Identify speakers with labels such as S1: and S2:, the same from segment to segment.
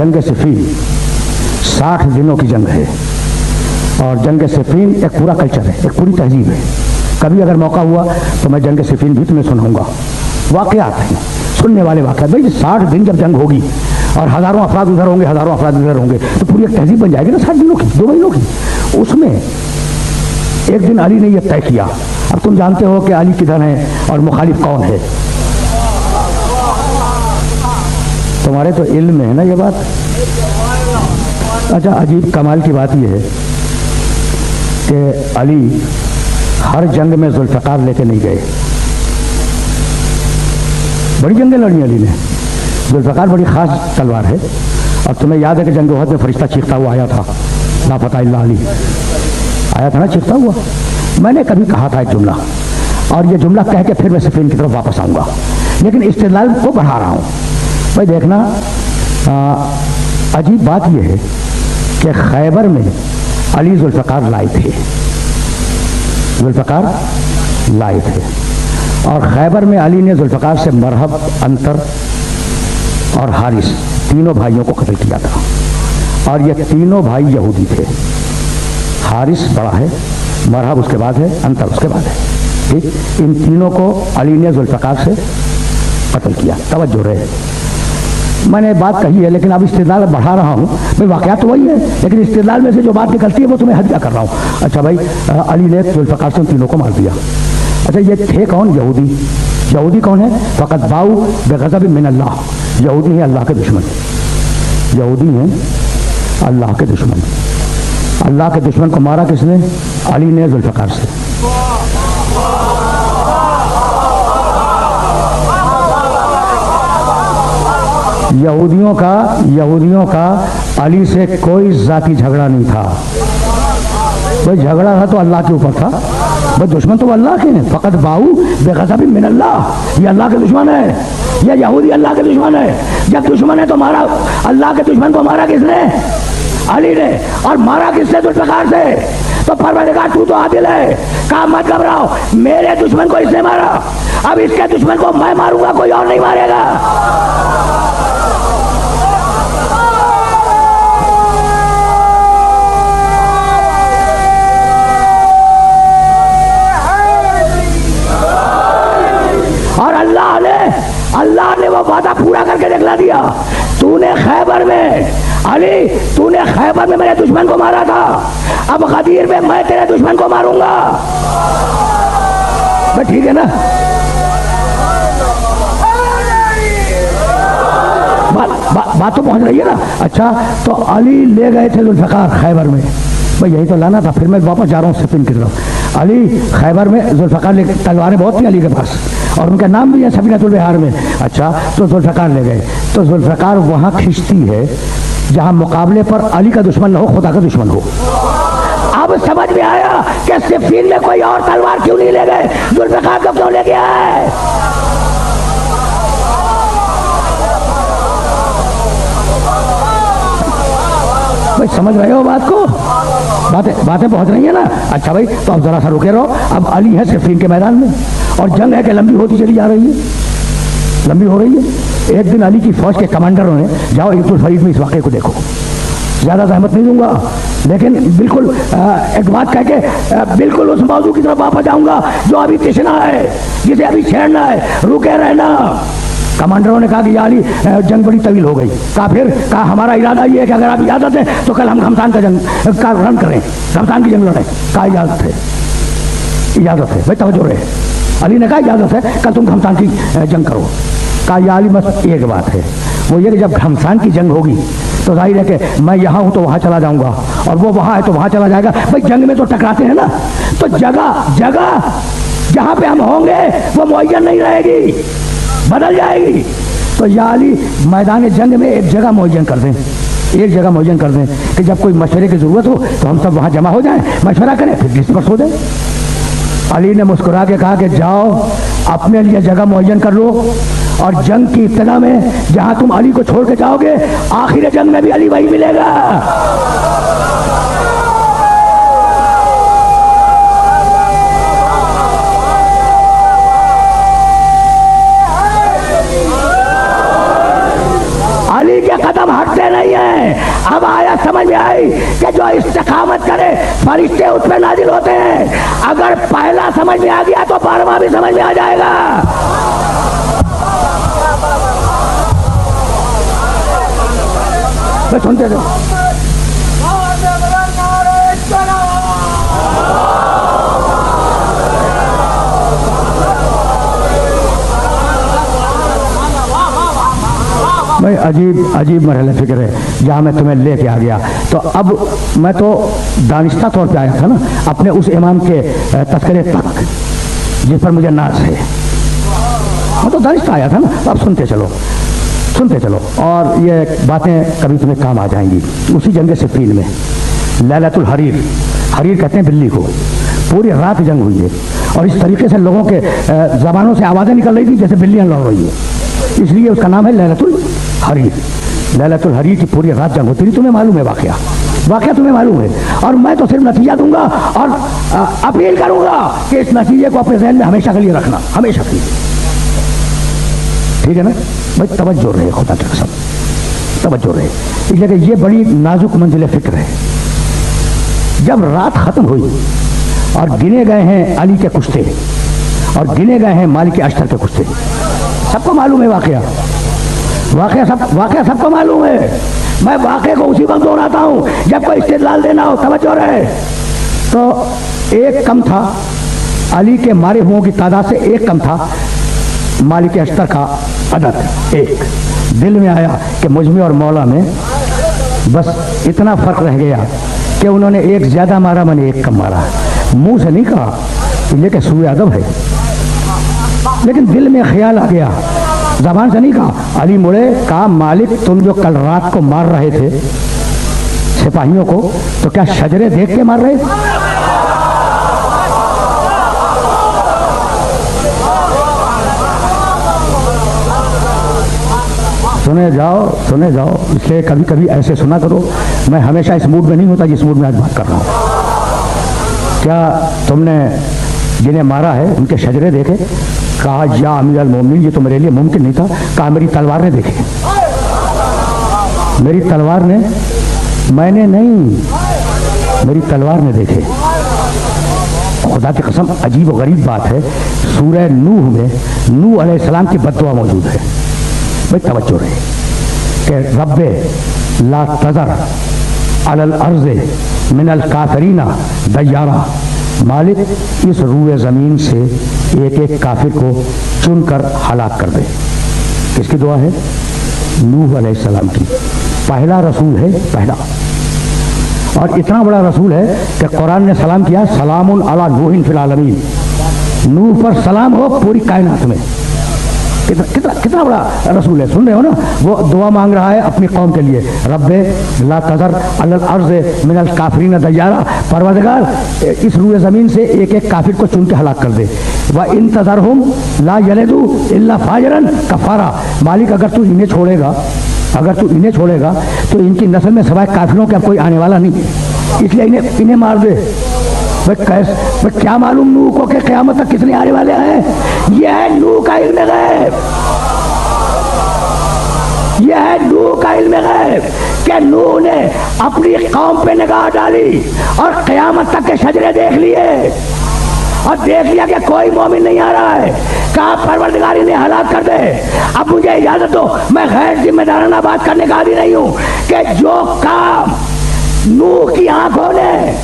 S1: जंग सिफीन 60 दिनों की जंग है और जंग सिफीन एक पूरा कल्चर है, एक पूरी तहजीब है। कभी अगर मौका हुआ तो मैं जंग सिफीन भी तुम्हें सुनाऊंगा। वाकयात हैं, सुनने वाले वाकयात। भाई 60 दिन जब जंग होगी और हज़ारों अफराद उधर होंगे, हज़ारों अफराद उधर होंगे, तो पूरी एक तहजीब बन जाएगी ना 60 दिनों की, 2 महीनों की। उसमें एक दिन अली ने यह तय किया। अब तुम जानते हो कि अली किधर है और मुखालिफ कौन है। तुम्हारे तो इल्म में है ना ये बात। अच्छा, अजीब कमाल की बात यह है कि अली हर जंग में जुल्फ़िकार लेके नहीं गए। बड़ी जंगें लड़ी अली ने। जुल्फ़िकार बड़ी ख़ास तलवार है और तुम्हें याद है कि जंग उहद में फरिश्ता चीखता हुआ आया था, ला फतह इल्ला अली, आया था ना चीखता हुआ। मैंने कभी कहा था एक जुमला और ये जुमला कह के फिर मैं सिफीन की तरफ वापस आऊँगा, लेकिन इस्तेदलाल को बढ़ा रहा हूँ। भाई देखना, अजीब बात यह है कि खैबर में अली जुल्फ़िकार लाए थे, जुल्फ़िकार लाए थे और खैबर में अली ने जुल्फ़िकार से मरहब, अंतर और हारिस तीनों भाइयों को कत्ल किया था। और ये तीनों भाई यहूदी थे। हारिस बड़ा है, मरहब उसके बाद है, अंतर उसके बाद है। ठीक, इन तीनों को अली ने जुल्फ़िकार से कत्ल किया। तवज्जो रहे, मैंने बात कही है लेकिन अब इस्तेदलाल बढ़ा रहा हूँ। भाई वाक़यात तो वही है लेकिन इस्तेदलाल में से जो बात निकलती है वो तुम्हें हदिया कर रहा हूँ। अच्छा भाई, अली ने जुल्फ़िकार से उन तीनों को मार दिया। अच्छा, ये थे कौन? यहूदी। यहूदी कौन है? फ़क़त बाऊ बेग़ज़ब मिन अल्लाह। यहूदी हैं अल्लाह के दुश्मन, यहूदी हैं अल्लाह के दुश्मन। अल्लाह के दुश्मन को मारा किसने? अली ने जुल्फ़िकार से। यहूदियों का अली से कोई ज़ाती झगड़ा नहीं था। भाई झगड़ा था तो अल्लाह के ऊपर था। भाई दुश्मन तो अल्लाह के हैं। फ़क़त बाऊ बेग़ज़ब मिन अल्लाह, ये अल्लाह के दुश्मन है, ये यहूदी अल्लाह के दुश्मन है। जब दुश्मन है तो मारा, अल्लाह के दुश्मन को मारा किसने? अली ने। और मारा किसने? जुल्फ़िकार से। तो परवरदिगार तू तो आदिल है, कहा मत घबराओ, मेरे दुश्मन को इसने मारा, अब इसके दुश्मन को मैं मारूंगा, कोई और नहीं मारेगा। और अल्लाह ने वो वादा पूरा करके दिखला दिया। तूने खैबर में, अली तूने खैबर में मेरे दुश्मन को मारा था, अब गदीर में मैं तेरे दुश्मन को मारूंगा। बस ठीक है ना? बात तो पहुंच रही है ना? अच्छा, तो अली ले गए थे जुल्फ़िकार खैबर में। भाई यही तो लाना था। फिर मैं वापस जा रहा हूँ सिफीन की तरफ। अली खैबर में जुल्फ़िकार ले, तलवारें बहुत थी अली के पास और उनका नाम भी है सफीनतुल बिहार में। अच्छा, तो जुल्फ़िकार ले गए। तो जुल्फ़िकार वहाँ खिंचती है जहाँ मुकाबले पर अली का दुश्मन न हो, खुदा का दुश्मन हो। अब समझ में आया कि सिफीन में कोई और तलवार क्यों नहीं ले गए, जुल्फ़िकार को क्यों ले गया है। भाई समझ रहे हो बात को? बातें पहुंच रही है ना? अच्छा भाई, तो अब जरा सा रुके रहो। अब अली है सिफीन के मैदान में और जंग है कि लंबी होती चली जा रही है, लंबी हो रही है। एक दिन अली की फौज के कमांडरों ने, जाओ इब्नुल फरीद में इस वाक़े को देखो, ज़्यादा जहमत नहीं दूंगा लेकिन बिल्कुल एक बात कह के बिल्कुल उस मौजू की तरफ वापस जाऊंगा जो अभी तिशना है, जिसे अभी छेड़ना है, रुके रहना। कमांडरों ने कहा कि याली जंग बड़ी तवील हो गई। कहा फिर? कहा हमारा इरादा ये है कि अगर आप इजाज़त है तो कल हम घमसान का जंग का रन करें, घमसान की जंग लड़ें। कहा इजाज़त है, इजाज़त है। भाई तवज्जो रहे, अली ने कहा इजाज़त है, कल तुम घमसान की जंग करो। कहा या अली, बस एक बात है, वो ये कि जब घमसान की जंग होगी तो जाहिर है कि मैं यहाँ हूँ तो वहाँ चला जाऊँगा और वो वहाँ है तो वहाँ चला जाएगा। भाई जंग में तो टकराते हैं ना, तो जगह जहाँ पे हम होंगे वो मुअय्यन नहीं रहेगी, बदल जाएगी। तो या अली, मैदान जंग में एक जगह मुअय्यन कर दें, एक जगह मुअय्यन कर दें कि जब कोई मशवरे की ज़रूरत हो तो हम सब वहाँ जमा हो जाएं, मशवरा करें, फिर डिस्पर्स हो जाए। अली ने मुस्कुरा के कहा कि जाओ अपने लिए जगह मुअय्यन कर लो और जंग की इब्तिदा में जहाँ तुम अली को छोड़ के जाओगे, आखिर जंग में भी अली वही मिलेगा। अली के कदम हटते नहीं हैं। अब आया समझ में आई कि जो इस्तिकामत करे फरिश्ते उस पर नाजिल होते हैं। अगर पहला समझ में आ गया तो 12वां भी समझ में आ जाएगा। बस सुनते थे। भाई अजीब अजीब मरहले फिक्र है जहाँ मैं तुम्हें लेके आ गया। तो अब मैं तो दानिस्ता तौर पे आया था ना अपने उस इमाम के तस्करे तक जिस पर मुझे नाज है। मैं तो दानिस्ता आया था ना। अब सुनते चलो और ये बातें कभी तुम्हें काम आ जाएंगी। उसी जंग सिफ़ीन में लैलतुल हरीर, हरीर कहते हैं बिल्ली को, पूरी रात जंग हुई है और इस तरीके से लोगों के ज़बानों से आवाज़ें निकल रही थी जैसे बिल्लियाँ लड़ रही है, इसलिए उसका नाम है लैलतुल हरीर। लैलतुल हरीर की पूरी रात जंग होती थी। तुम्हें मालूम है वाक़या तुम्हें मालूम है। और मैं तो सिर्फ नतीजा दूंगा और अपील करूंगा कि इस नतीजे को अपने जहन में हमेशा के लिए रखना, हमेशा के लिए, ठीक है ना भाई। तवज्जो रहे, खुदा की कसम तवज्जो रहे, इसलिए कि ये बड़ी नाजुक मंजिल फिक्र है। जब रात खत्म हुई और गिने गए हैं अली के कुश्ते और गिने गए हैं मालिक अश्तर के कुश्ते, सबको मालूम है वाक़या सबको मालूम है। मैं वाक़े को उसी वक्त दोहराता हूँ जब कोई इस्तेदलाल देना हो। तवज्जो रहे। तो एक कम था, अली के मारे हुओं की तादाद से एक कम था मालिक अश्तर का अदद। एक दिल में आया कि मुझमें और मौला में बस इतना फ़र्क रह गया कि उन्होंने एक ज़्यादा मारा, मैंने एक कम मारा। मुंह से नहीं कहा, लेकिन सूए अदब है, लेकिन दिल में ख्याल आ गया, ज़बान से नहीं कहा। अली मुड़े, कहा मालिक तुम जो कल रात को मार रहे थे सिपाहियों को, तो क्या शजरे देख के मार रहे थे? सुने जाओ, इसलिए कभी कभी ऐसे सुना करो। मैं हमेशा इस मूड में नहीं होता जिस मूड में आज बात कर रहा हूँ। क्या तुमने जिन्हें मारा है उनके शजरे देखे? कहा या अमीर अल-मोमिनीन, ये तो मेरे लिए मुमकिन नहीं था। कहा मेरी तलवार ने देखे, मेरी तलवार ने, मैंने नहीं, मेरी तलवार ने देखे। खुदा की कसम अजीब व गरीब बात है, सूरह नूह में नूह अलैहिस्सलाम की बद्दुआ मौजूद है। भाई तवज्जो रहे कि रब्बे ला तज़र अलल अर्ज़े मिनल काफिरीना दय्यारा, मालिक इस रूए ज़मीन से एक एक काफिर को चुनकर हलाक कर दे। किसकी दुआ है? नूह अलैहिस्सलाम की। पहला रसूल है, पहला, और इतना बड़ा रसूल है कि कुरान ने सलाम किया, सलामुन अला नूहिन फिल आलमीन, नूह पर सलाम हो पूरी कायनात में। कितना बड़ा रसूल है, सुन रहे हो ना। वो दुआ मांग रहा है अपनी कौम के लिए, रब्बे ला तज़र अलल अर्ज़ मिनल काफिरीन दय्यारा, परवरदिगार इस रूए ज़मीन से एक एक काफिर को चुन के हलाक कर दे। व इन तज़रहुम ला यलिदू इल्ला फाजिरन कफ़ारा, मालिक अगर तू इन्हें छोड़ेगा तो इनकी नस्ल में सवाए काफिरों के अब कोई आने वाला नहीं, इसलिए इन्हें मार दे। भाई क्या मालूम नूह को कि क़यामत तक कितने आने वाले हैं? यह है नूह का इल्म गैब, यह है नूह का इल्म गैब कि नूह ने अपनी कौम पे निगाह डाली और क़यामत तक के शजरे देख लिए और देख लिया कि कोई मोमिन नहीं आ रहा है। कहा परवरदिगार इन्हें हलाक कर दे। अब मुझे इजाजत दो, मैं गैर जिम्मेदाराना बात करने का आदी नहीं हूँ कि जो काम नूह की आंखों ने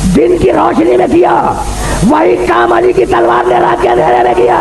S1: दिन की रोशनी में किया वही काम अली की तलवार ने रात के अंधेरे में किया।